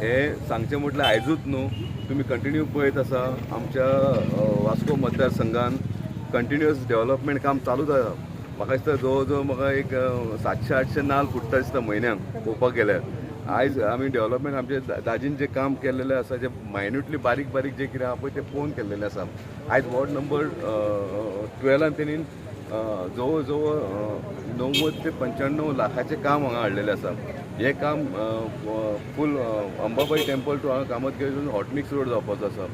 हे सांगचें म्हटल्यार आयजूच न्हू, तुम्ही कंटिन्यू पळयत आसा आमच्या वास्को मतदारसंघान कंटिन्युअस डेव्हलपमेंट काम चालूच आसा. म्हाका दिसता जवळ जवळ म्हाका एक 700-800 नाल्ल फुटता दिसता म्हयन्याक पळोवपाक गेल्यार. आयज आमी डेव्हलपमेंट आमचे दाजीन जे काम केल्लेलें आसा, जे मायन्युटली बारीक बारीक जे कितें आहा पळय ते पळोवन केल्लेलें आसा. आयज वॉर्ड नंबर 12 तेणी जवळ जवळ 90 ते 95 लाखाचें काम हांगा हाडलेलें आसा. हे काम फूल अंबाबाई टेम्पल टू हांगा कामतगेर हॉट मिक्स रोड जावपाचो आसा.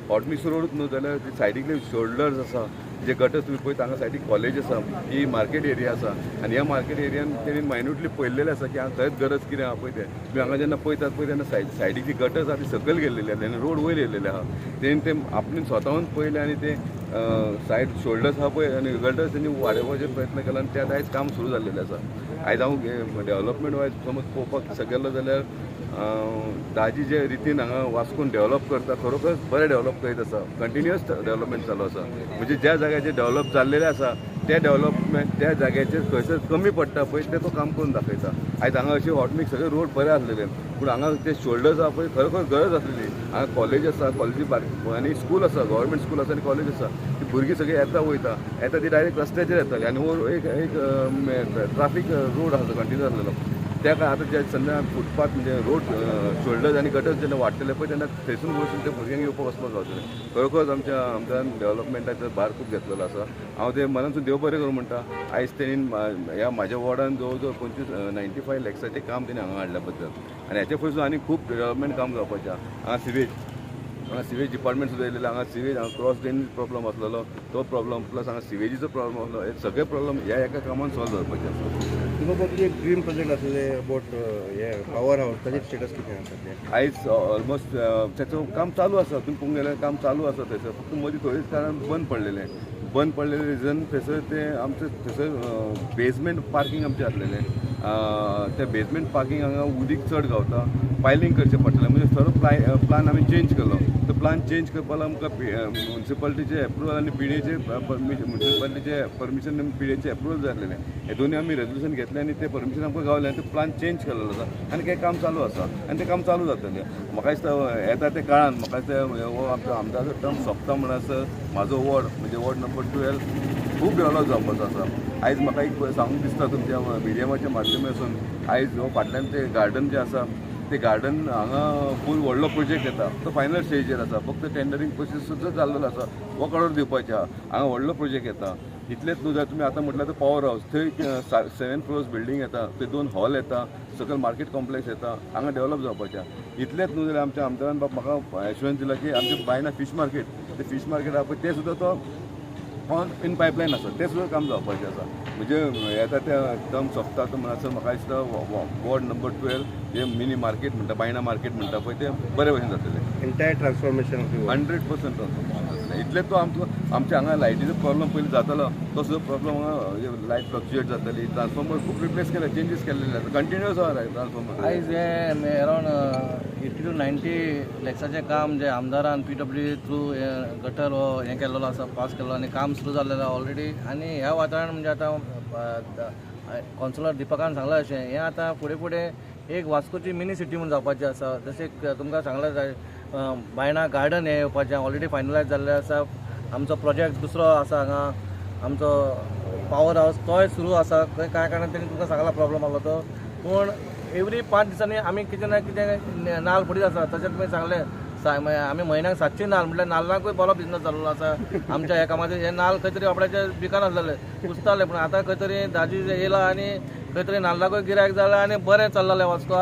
हॉट मिक्स रोडूच न्हू जाल्यार सायडीकले शोल्डर्स आसा, जे गटर तुम्ही पळयत हांगा सायडीक कॉलेज आसा, ही मार्केट एरिया आसा. आनी ह्या मार्केट एरियान तेणी मायन्युटली पळयल्लेलें आसा की हांगा खंयच गरज कितें आहा पळय तें. तुम्ही हांगा जेन्ना पळयतात पळय तेन्ना सायडीक जी गटर्स आहा ती सकयल गेल्लेली आहा, तेन्ना रोड वयर येयल्लेले आहा. तेणी ते आपणें स्वताहून पळयलें आनी ते सायड शोल्डर्स आहा पळय आनी गटर्स तेणी वाडोवपाचे प्रयत्न केला आनी त्यात आयज काम सुरू जाल्लेलें आसा. आयज हांव डेव्हलपमेंट वायज समज पळोवपाक गेलो जाल्यार दाजी जे रितीन हांगा वास्कोन डेव्हलप करता खरोखरच बरें डेव्हलप करीत आसा. कंटिन्युअस डेव्हलपमेंट चालू आसा. म्हणजे ज्या जाग्याचेर डेव्हलप जाल्लेलें आसा त्या डेव्हलपमेंट त्या जाग्याचेर खंयसर कमी पडटा पळय ते तो काम करून दाखयता. आयज हांगा अशें हॉटमिक्स सगळे रोड बरे आसलेले, पूण हांगा ते शोल्डर्स आहा पळय खरोखर गरज आसलेली. हांगा कॉलेज आसा, कॉलेजी आनी स्कूल आसा, गव्हर्मेंट स्कूल आसा आनी कॉलेज आसा. ती भुरगीं सगळीं येता ती डायरेक्ट रस्त्याचेर येताली आनी हो एक ट्राफीक रोड आसा कंटिन्यू आसलेलो. त्या काय आता जे सध्या फुटपाथ म्हणजे रोड शोल्डर्स आनी गटर्स जेन्ना वाडटले पळय तेन्ना थंयसून वचून ते भुरग्यांक येवपाक वचपाक गावतलें. खरोखरच आमदारान डेव्हलपमेंटाचो भार खूब घेतलेलो आसा. हांव ते मनासून देव बरें करूं म्हणटा. आयज तेणीन ह्या म्हाज्या वॉर्डान जवळ जवळ 95 लॅक्साचें काम तेणी हांगा हाडल्या बद्दल. आनी हेच्या पयसून आनी खूब डेव्हलपमेंट काम जावपाचें. हांगा सिवेज डिपार्टमेंट सुद्दां येयलेलें. हांगा सिवेज क्रॉस ड्रेनेज प्रॉब्लम आसलेलो तो प्रॉब्लम, प्लस हांगा सिवेजीचो प्रॉब्लम आसलो. हे सगळे प्रॉब्लम ह्या एका कामान सॉल्व जावपाचे आसा. तुमकां एक ड्रीम प्रोजेक्ट आसलेले अबाउट हे पावर हावस, ताजें स्टेटस कितें आसा? आयज ऑलमोस्ट त्याचं काम चालू आसा. तुम्ही पळोवंक गेल्यार काम चालू आसा थंयसर. फक्त मदीं थोडेच कारण बंद पडलेले रिजन थंयसर ते आमचे थंयसर बेजमेंट पार्किंग आमचें आसलेलें. त्या बेजमेंट पार्किंग हांगा उदीक चड गावता, पायलिंग करचें पडटलें. म्हणजे थोडो प्लान आमी चेंज केलो. तो प्लान चेंज करपाक आमकां म्युन्सिपालिटीचे एप्रुवल आनी पिडेचे म्युन्सिपालिटीचे परमिशन आनी पिडेचे एप्रुवल जाय आसलेलें. हे दोनी आमी रेजोल्युशन घेतलें आनी ते परमिशन आमकां गावलें आनी ते प्लान चेंज केलेलो आसा आनी तें काम चालू आसा आनी तें काम चालू जातलें. म्हाका दिसता येता ते काळान म्हाका दिसता हो आमचो आमदाराचो टर्म सोंपता म्हणसर म्हाजो वॉर्ड म्हणजे वॉर्ड नंबर 12 खूब डेव्हलप जावपाचो आसा. आयज म्हाका एक सांगूंक दिसता तुमच्या मिडियमाच्या माध्यमांतून, आयज हो फाटल्यान ते गार्डन जें आसा ते गार्डन हांगा फूल व्हडलो प्रोजेक्ट येता. तो फायनल स्टेजीर आसा. फक्त टेंडरींग प्रोसेस सुद्दां जाल्लो आसा. वर्क ऑर्डर दिवपाचें आहा. हांगा व्हडलो प्रोजेक्ट येता. इतलेंच न्हू जाल्यार तुमी आतां म्हटल्यार तो पॉवर हावस, थंय 7 फ्लोर्स बिल्डींग येता, थंय 2 हॉल येता, सकयल मार्केट कॉम्प्लेक्स येता. हांगा डेव्हलप जावपाचें आहा. इतलेंच न्हू जाल्यार आमच्या आमदारान म्हाका एश्युरन्स दिला की आमच्या बायना फीश मार्केट, ते फीश मार्केट आहा पळय ते सुद्दां तो ऑन इन पायपलायन आसा. तें सुद्दां काम जावपाचें आसा. म्हणजे येता त्या टर्म सोंपता तो म्हणसर म्हाका दिसता वॉर्ड नंबर 12 जे मिनी मार्केट म्हणटा, बायना मार्केट म्हणटा पळय ते बरे भशेन जातलें. एंटायर ट्रान्सफॉर्मेशन 100% ट्रान्सफॉर्मेशन जातलें. इतलेंच तो आमच्या हांगा लायटीचो प्रॉब्लम पयलीं जातालो तो सुद्दां प्रॉब्लम हांगा लायट फ्लक्च्युएट जाताली. ट्रान्सफॉर्मर खूब रिप्लेस केले, चेंजीस केल्लेले आसा. कंटिन्युअस आहा ट्रान्सफॉर्मर. आयज हे अरावंड 80 to 90 लॅक्साचें काम जे आमदारान PWD थ्रू गटर हो हें केल्लो आसा, पास केल्लो आनी काम सुरू जाल्लें आहा आनी ह्या वातावरण म्हणजे आतां कौन्सिलर दिपकान सांगलां अशें हें आतां फुडें एक वास्कोची मिनी सिटी म्हणून जावपाची आसा. जशें तुमकां सांगलें बायणा गार्डन हें येवपाचें ऑलरेडी फायनलायज जाल्लें आसा. आमचो प्रोजेक्ट दुसरो आसा हांगा आमचो पावर हावस तोय सुरू आसा. कांय कारणान तेणी तुमकां सांगला प्रॉब्लम आसलो तो, पूण एवरी 5 दिसांनी आमी कितें ना कितें नाल्ल फुडीत आसा. तशेंच तुवें सांगलें आमी म्हयन्याक 700 नाल्ल म्हटल्यार नाल्लांकूय बरो बिजनस जाल्लो आसा आमच्या ह्या कामाचेर. हे नाल्ल खंय तरी आपल्याच्या बिकान आसलेले कुसताले, पूण आतां खंय तरी दाजी येयला आनी खंय तरी नाल्लाकूय गिरायक जालें आनी बरें चल्लेलें वास्को.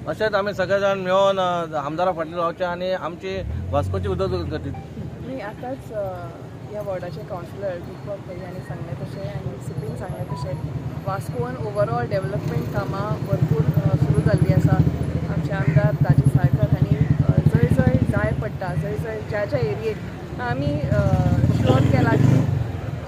अशेंच आमी सगळे जाण मेळोन आमदारा फाटल्यान रावचे आनी आमची वास्कोची उदरगत करची. मी आतांच ह्या वॉर्डाचे कावन्सिलर दीपक भैया यांनी सांगले तशें आनी सिपीन सांगले तशें वास्कोन ओवरऑल डेव्हलपमेंट कामां भरपूर सुरू जाल्लीं आसा. आमचे आमदार दाजी साळकर हांणी जंय जंय जाय पडटा ज्या एरियेक आमी श्योर केला की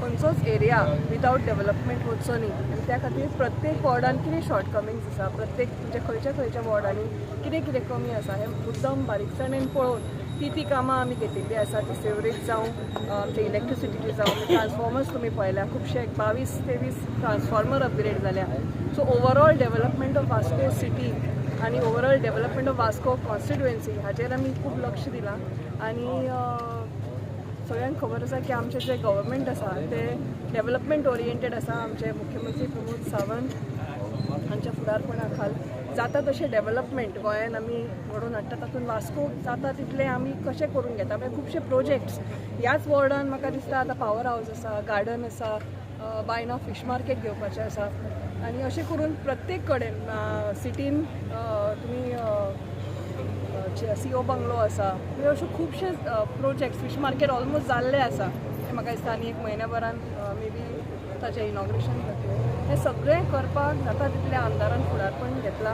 खंयचोच एरिया विदावट डेव्हलपमेंट वचचो न्ही. आनी त्या खातीर प्रत्येक वॉर्डान कितें शॉर्टकमिंग्स आसा, प्रत्येक म्हणजे खंयच्या वॉर्डांनी कितें कमी आसा हें मुद्दम बारीकसाणेन पळोवन ती कामां आमी घेतिल्ली आसा. ती सेवरेज जावं आमचे इलेक्ट्रिसिटीची जावं ट्रान्सफॉर्मर्स तुमी पळयल्या खुबशे 22-23 ट्रान्सफॉर्मर अपग्रेड जाल्या. So overall development of Vasco city आनी overall development of Vasco constituency हाचेर आमी खूब लक्ष दिलां आनी सगळ्यांक खबर आसा की आमचें जें गव्हर्मेंट आसा तें डेव्हलपमेंट ओरिएंटेड आसा. आमचे मुख्यमंत्री प्रमोद सावंत हांच्या फुडारपणा खाला जाता तशें डेव्हलपमेंट गोंयान आमी घडोवन हाडटा. तातूंत वास्को जाता तितलें आमी कशें करून घेता म्हणजे खुबशे प्रोजेक्ट्स ह्याच वॉर्डान म्हाका दिसता आतां पावर हावस आसा, गार्डन आसा, बायना फीश मार्केट घेवपाचें आसा आनी अशें करून प्रत्येक कडेन सिटीन तुमी CO बंगलो आसा म्हणजे अशे खुबशे प्रोजेक्ट्स फीश मार्केट ऑलमोस्ट जाल्ले आसा. म्हाका दिसता आनी 1 म्हयन्याभरान मे बी ताचें इनॉग्रेशन जातलें. हें सगळें करपाक जाता तितलें आमदारान फुडारपण घेतलां